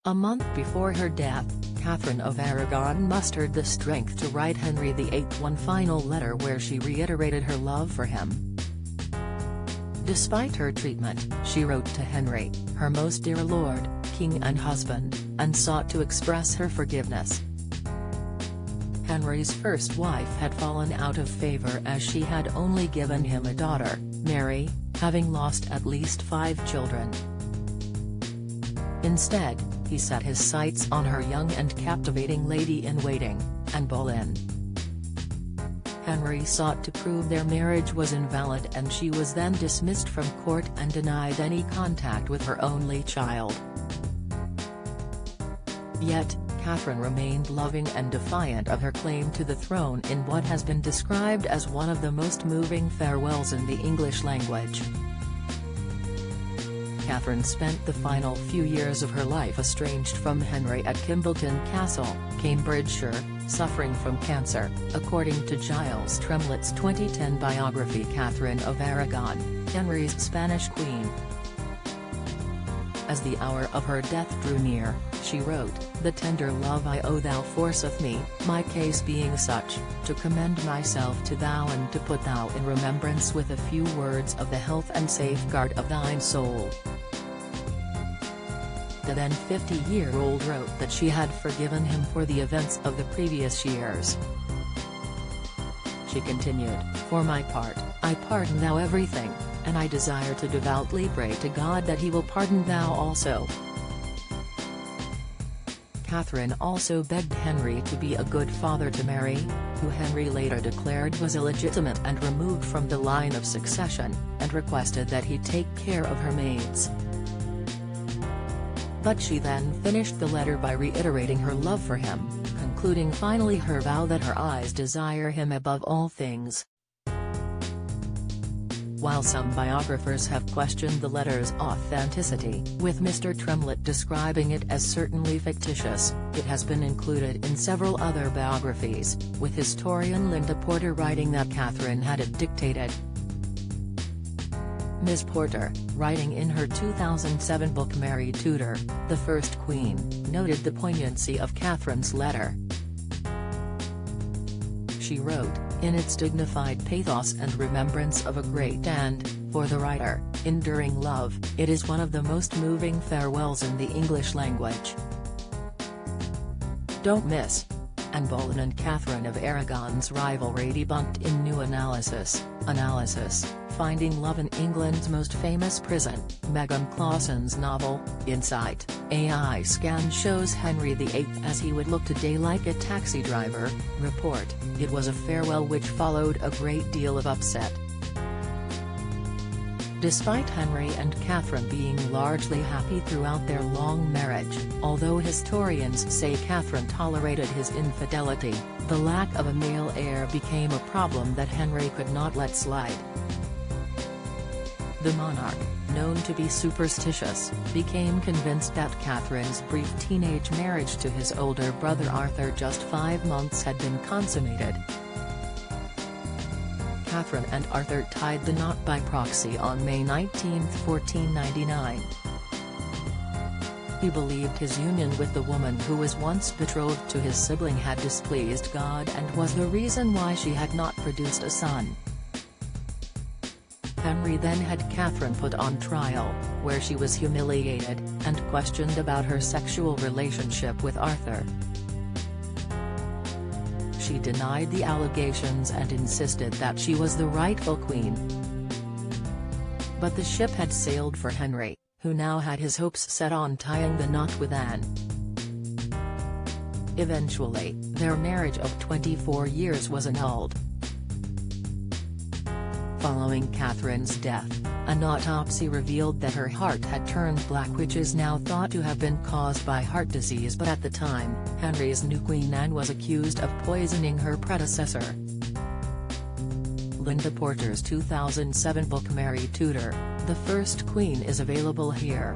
A month before her death, Catherine of Aragon mustered the strength to write Henry VIII one final letter where she reiterated her love for him. Despite her treatment, she wrote to Henry, her most dear lord, king and husband, and sought to express her forgiveness. Henry's first wife had fallen out of favour as she had only given him a daughter, Mary, having lost at least 5 children. Instead, he set his sights on her young and captivating lady-in-waiting, Anne Boleyn. Henry sought to prove their marriage was invalid, and she was then dismissed from court and denied any contact with her only child. Yet, Catherine remained loving and defiant of her claim to the throne in what has been described as one of the most moving farewells in the English language. Catherine spent the final few years of her life estranged from Henry at Kimbolton Castle, Cambridgeshire, suffering from cancer, according to Giles Tremlett's 2010 biography. Catherine of Aragon, Henry's Spanish queen. As the hour of her death drew near, she wrote, "The tender love I owe thou forceth me, my case being such, to commend myself to thou and to put thou in remembrance with a few words of the health and safeguard of thine soul." The then 50-year-old wrote that she had forgiven him for the events of the previous years. She continued, "For my part, I pardon thou everything, and I desire to devoutly pray to God that he will pardon thou also." Catherine also begged Henry to be a good father to Mary, who Henry later declared was illegitimate and removed from the line of succession, and requested that he take care of her maids. But she then finished the letter by reiterating her love for him, concluding finally her vow that her eyes desire him above all things. While some biographers have questioned the letter's authenticity, with Mr. Tremlett describing it as certainly fictitious, it has been included in several other biographies, with historian Linda Porter writing that Catherine had it dictated. Ms. Porter, writing in her 2007 book Mary Tudor, the First Queen, noted the poignancy of Catherine's letter. She wrote, "In its dignified pathos and remembrance of a great and, for the writer, enduring love, it is one of the most moving farewells in the English language. Don't miss." Anne Boleyn and Catherine of Aragon's rivalry debunked in new analysis, Finding Love in England's Most Famous Prison. Megan Clausen's novel, Insight, AI scan shows Henry VIII as he would look today like a taxi driver. Report, it was a farewell which followed a great deal of upset. Despite Henry and Catherine being largely happy throughout their long marriage, although historians say Catherine tolerated his infidelity, the lack of a male heir became a problem that Henry could not let slide. The monarch, known to be superstitious, became convinced that Catherine's brief teenage marriage to his older brother Arthur just 5 months had been consummated. Catherine and Arthur tied the knot by proxy on May 19, 1499. He believed his union with the woman who was once betrothed to his sibling had displeased God and was the reason why she had not produced a son. Henry then had Catherine put on trial, where she was humiliated, and questioned about her sexual relationship with Arthur. She denied the allegations and insisted that she was the rightful queen. But the ship had sailed for Henry, who now had his hopes set on tying the knot with Anne. Eventually, their marriage of 24 years was annulled. Following Catherine's death, an autopsy revealed that her heart had turned black, which is now thought to have been caused by heart disease, but at the time, Henry's new Queen Anne was accused of poisoning her predecessor. Linda Porter's 2007 book Mary Tudor, the First Queen is available here.